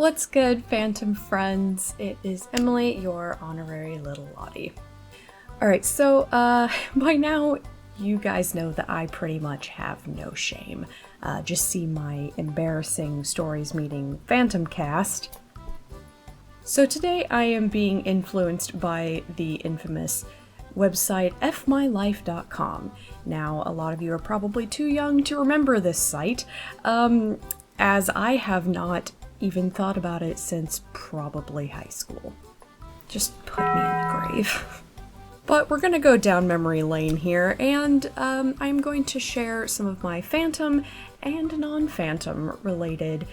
What's good, Phantom friends? It is Emily, your honorary little Lottie. Alright, so by now you guys know that I pretty much have no shame. Just see my embarrassing stories meeting Phantom cast. So today I am being influenced by the infamous website fmylife.com. Now, a lot of you are probably too young to remember this site, as I have not even thought about it since probably high school. Just put me in the grave. But we're gonna go down memory lane here, and I'm going to share some of my Phantom and non-Phantom related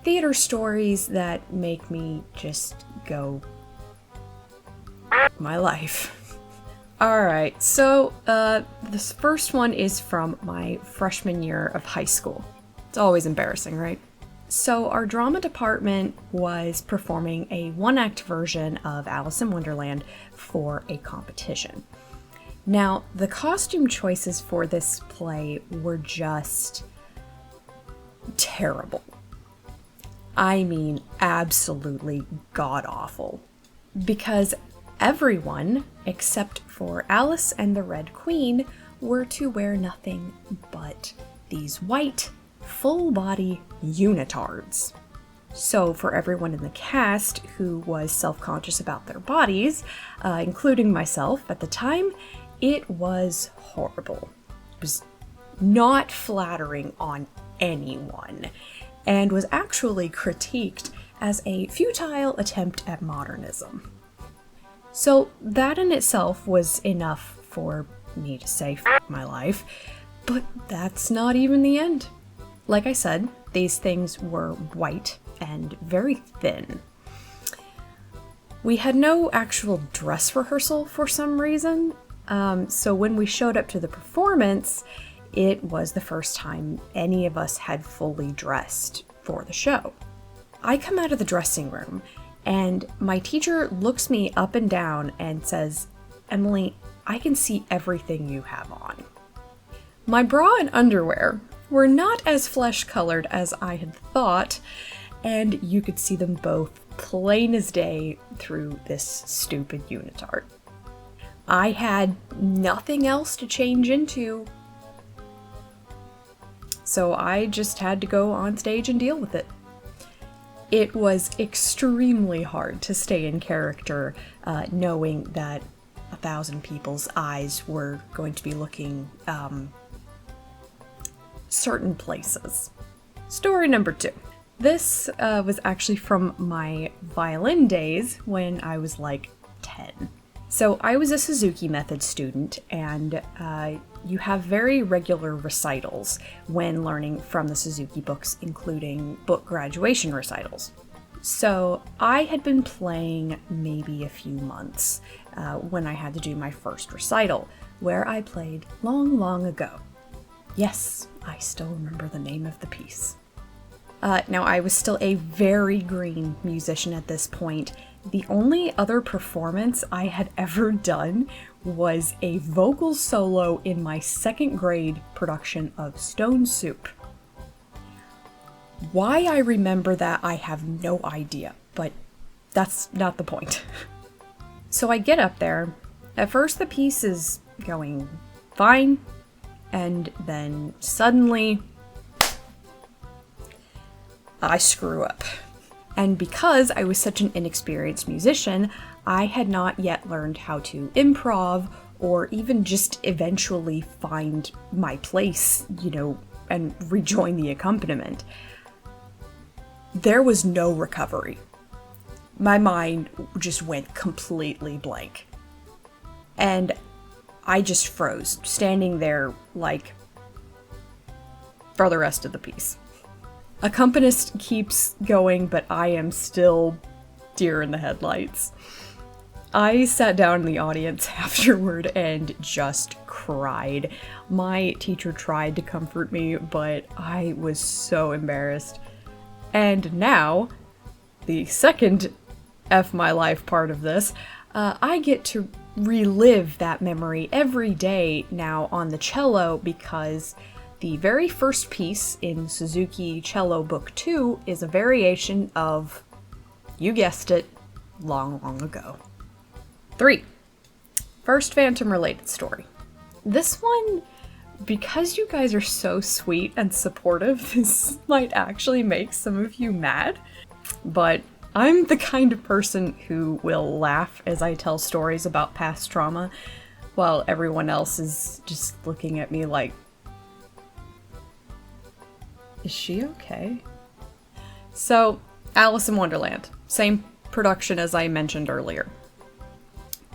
theater stories that make me just go my life. Alright, so this first one is from my freshman year of high school. It's always embarrassing, right? So our drama department was performing a one-act version of Alice in Wonderland for a competition. Now, the costume choices for this play were just terrible. I mean, absolutely god-awful. Because everyone, except for Alice and the Red Queen, were to wear nothing but these white, full-body unitards. So for everyone in the cast who was self-conscious about their bodies, including myself at the time, it was horrible. It was not flattering on anyone, and was actually critiqued as a futile attempt at modernism. So that in itself was enough for me to say "F my life," but that's not even the end. Like I said, these things were white and very thin. We had no actual dress rehearsal for some reason, so when we showed up to the performance, it was the first time any of us had fully dressed for the show. I come out of the dressing room, and my teacher looks me up and down and says, "Emily, I can see everything you have on." My bra and underwear were not as flesh-colored as I had thought, and you could see them both plain as day through this stupid unitard. I had nothing else to change into, so I just had to go on stage and deal with it. It was extremely hard to stay in character, knowing that 1,000 people's eyes were going to be looking certain places. Story number 2. This was actually from my violin days when I was like 10. So I was a Suzuki Method student, and you have very regular recitals when learning from the Suzuki books, including book graduation recitals. So I had been playing maybe a few months when I had to do my first recital, where I played Long, Long Ago. Yes, I still remember the name of the piece. Now, I was still a very green musician at this point. The only other performance I had ever done was a vocal solo in my second grade production of Stone Soup. Why I remember that, I have no idea, but that's not the point. So I get up there. At first the piece is going fine, and then suddenly I screw up. And because I was such an inexperienced musician, I had not yet learned how to improv or even just eventually find my place, and rejoin the accompaniment. There was no recovery. My mind just went completely blank. And I just froze, standing there like for the rest of the piece. Accompanist keeps going, but I am still deer in the headlights. I sat down in the audience afterward and just cried. My teacher tried to comfort me, but I was so embarrassed. And now, the second F my life part of this, I get to relive that memory every day now on the cello, because the very first piece in Suzuki Cello Book 2 is a variation of You guessed it, long, long ago. 3. First Phantom-related story. This one, because you guys are so sweet and supportive, this might actually make some of you mad, but I'm the kind of person who will laugh as I tell stories about past trauma, while everyone else is just looking at me like, is she okay? So, Alice in Wonderland. Same production as I mentioned earlier.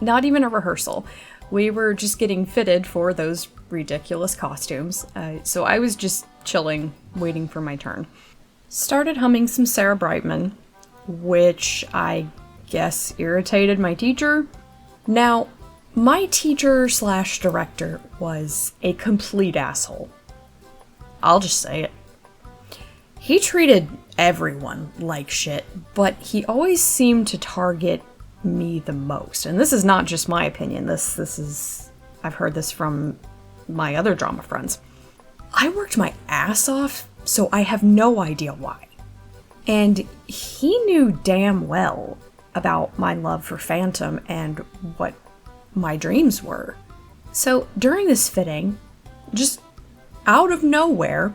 Not even a rehearsal. We were just getting fitted for those ridiculous costumes, so I was just chilling, waiting for my turn. Started humming some Sarah Brightman, which I guess irritated my teacher. Now, my teacher/director was a complete asshole. I'll just say it. He treated everyone like shit, but he always seemed to target me the most. And this is not just my opinion. This is, I've heard this from my other drama friends. I worked my ass off, so I have no idea why. And he knew damn well about my love for Phantom and what my dreams were. So during this fitting, just out of nowhere,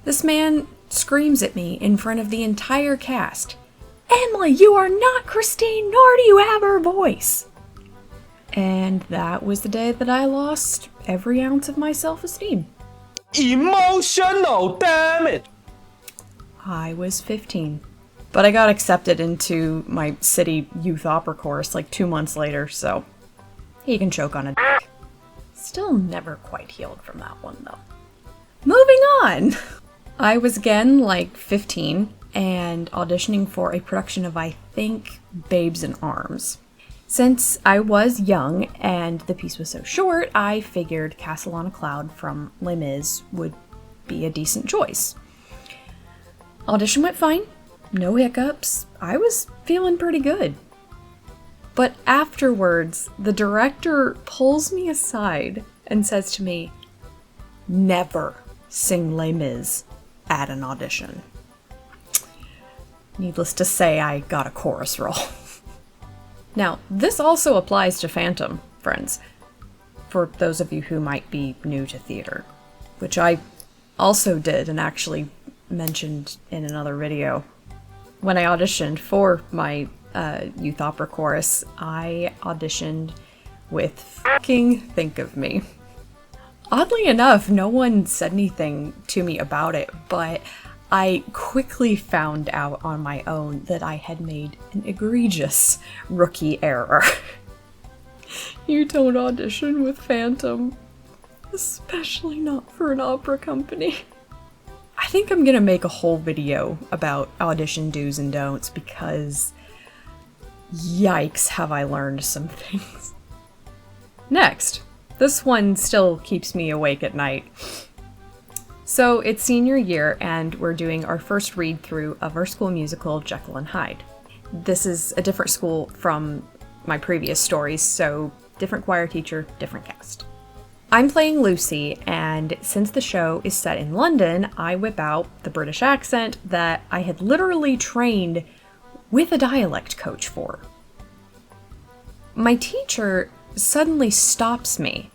this man screams at me in front of the entire cast, "Emily, you are not Christine, nor do you have her voice." And that was the day that I lost every ounce of my self-esteem. Emotional, damn it! I was 15. But I got accepted into my city youth opera chorus like 2 months later, so he can choke on a dick. Still never quite healed from that one, though. Moving on! I was again like 15 and auditioning for a production of, I think, Babes in Arms. Since I was young and the piece was so short, I figured Castle on a Cloud from Les Mis would be a decent choice. Audition went fine, no hiccups, I was feeling pretty good. But afterwards, the director pulls me aside and says to me, "Never sing Les Mis at an audition." Needless to say, I got a chorus role. Now, this also applies to Phantom, friends, for those of you who might be new to theater, which I also did and actually mentioned in another video. When I auditioned for my youth opera chorus, I auditioned with fucking Think of Me. Oddly enough, no one said anything to me about it, but I quickly found out on my own that I had made an egregious rookie error. You don't audition with Phantom, especially not for an opera company. I think I'm gonna make a whole video about audition do's and don'ts because yikes have I learned some things. Next, this one still keeps me awake at night. So it's senior year and we're doing our first read through of our school musical Jekyll and Hyde. This is a different school from my previous stories, so different choir teacher, different cast. I'm playing Lucy, and since the show is set in London, I whip out the British accent that I had literally trained with a dialect coach for. My teacher suddenly stops me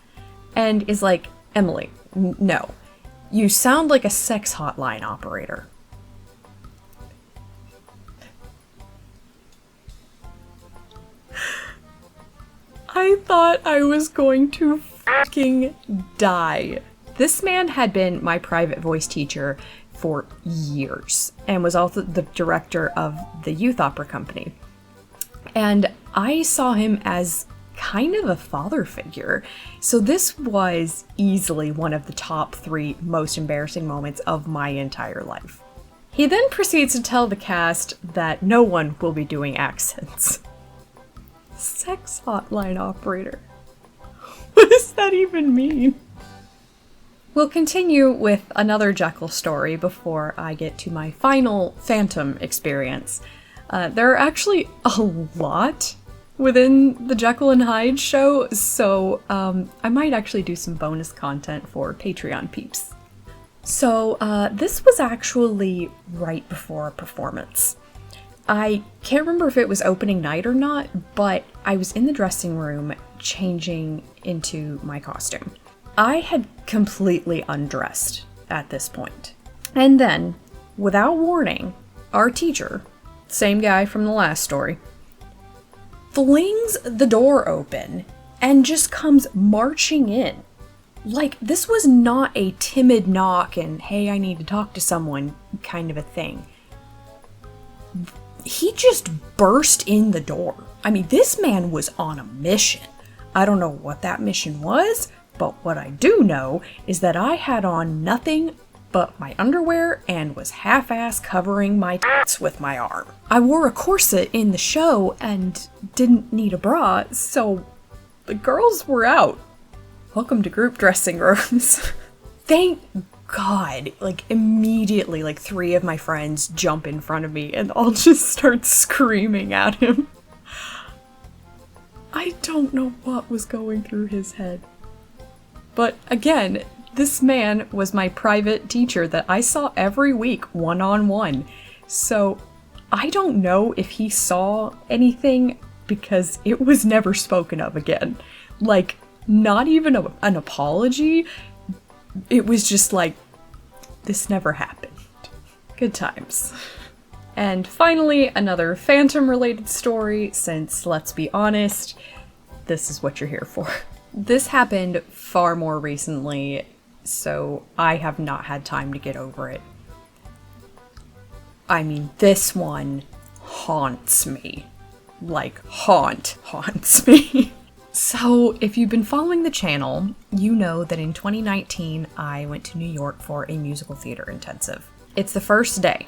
and is like, "Emily, no. You sound like a sex hotline operator." I thought I was going to fucking die. This man had been my private voice teacher for years and was also the director of the youth opera company. And I saw him as kind of a father figure. So this was easily one of the top 3 most embarrassing moments of my entire life. He then proceeds to tell the cast that no one will be doing accents. Sex hotline operator. What does that even mean? We'll continue with another Jekyll story before I get to my final Phantom experience. There are actually a lot within the Jekyll and Hyde show, so I might actually do some bonus content for Patreon peeps. So this was actually right before a performance. I can't remember if it was opening night or not, but I was in the dressing room changing into my costume. I had completely undressed at this point. And then, without warning, our teacher, same guy from the last story, flings the door open and just comes marching in. Like, this was not a timid knock and, hey, I need to talk to someone kind of a thing. He just burst in the door. I mean, this man was on a mission. I don't know what that mission was, but what I do know is that I had on nothing but my underwear and was half-ass covering my tits with my arm. I wore a corset in the show and didn't need a bra, so the girls were out. Welcome to group dressing rooms. Thank God, like immediately, like 3 of my friends jump in front of me and all just start screaming at him. I don't know what was going through his head. But again, this man was my private teacher that I saw every week one-on-one. So I don't know if he saw anything because it was never spoken of again. Like, not even an apology. It was just like, this never happened. Good times. And finally, another Phantom-related story, since, let's be honest, this is what you're here for. This happened far more recently, so I have not had time to get over it. I mean, this one haunts me. Like, haunts me. So, if you've been following the channel, you know that in 2019, I went to New York for a musical theater intensive. It's the first day.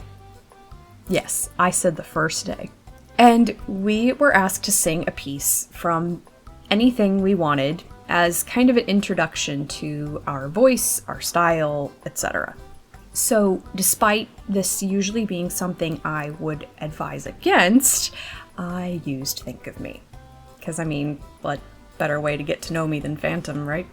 Yes, I said the first day. And we were asked to sing a piece from anything we wanted as kind of an introduction to our voice, our style, etc. So, despite this usually being something I would advise against, I used Think of Me. Because, I mean, what better way to get to know me than Phantom, right?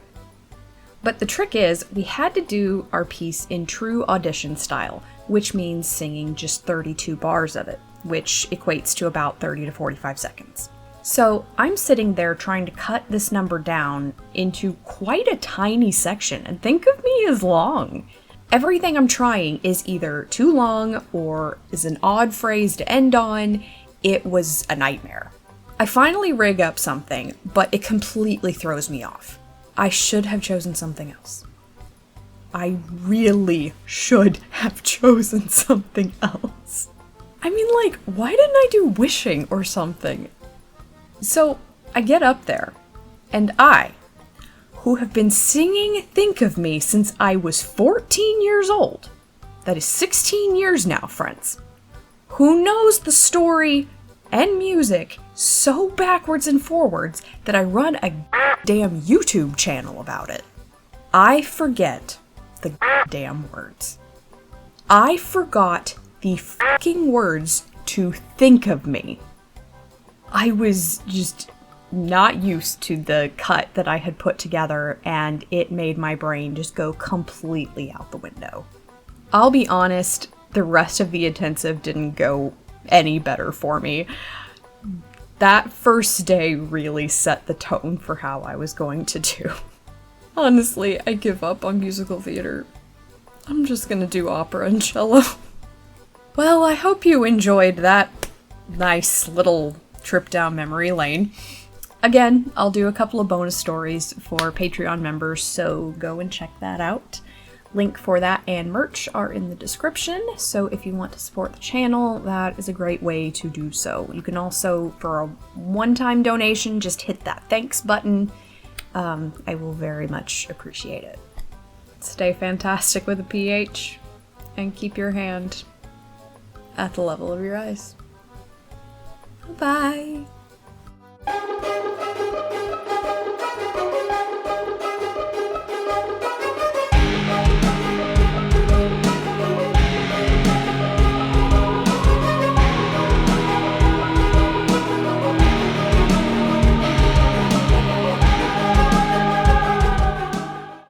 But the trick is, we had to do our piece in true audition style, which means singing just 32 bars of it, which equates to about 30 to 45 seconds. So I'm sitting there trying to cut this number down into quite a tiny section, and Think of Me is long. Everything I'm trying is either too long or is an odd phrase to end on. It was a nightmare. I finally rig up something, but it completely throws me off. I should have chosen something else. I really should have chosen something else. I mean, like, why didn't I do Wishing or something? So, I get up there, and I, who have been singing Think of Me since I was 14 years old, that is 16 years now, friends, who knows the story and music so backwards and forwards that I run a damn YouTube channel about it. I forget the damn words. I forgot the fucking words to Think of Me. I was just not used to the cut that I had put together, and it made my brain just go completely out the window. I'll be honest, the rest of the intensive didn't go any better for me. That first day really set the tone for how I was going to do. Honestly, I give up on musical theater. I'm just gonna do opera and cello. Well, I hope you enjoyed that nice little trip down memory lane. Again, I'll do a couple of bonus stories for Patreon members, so go and check that out. Link for that and merch are in the description, so if you want to support the channel, that is a great way to do so. You can also, for a one-time donation, just hit that thanks button. I will very much appreciate it. Stay fantastic with a PH, and keep your hand at the level of your eyes. Bye!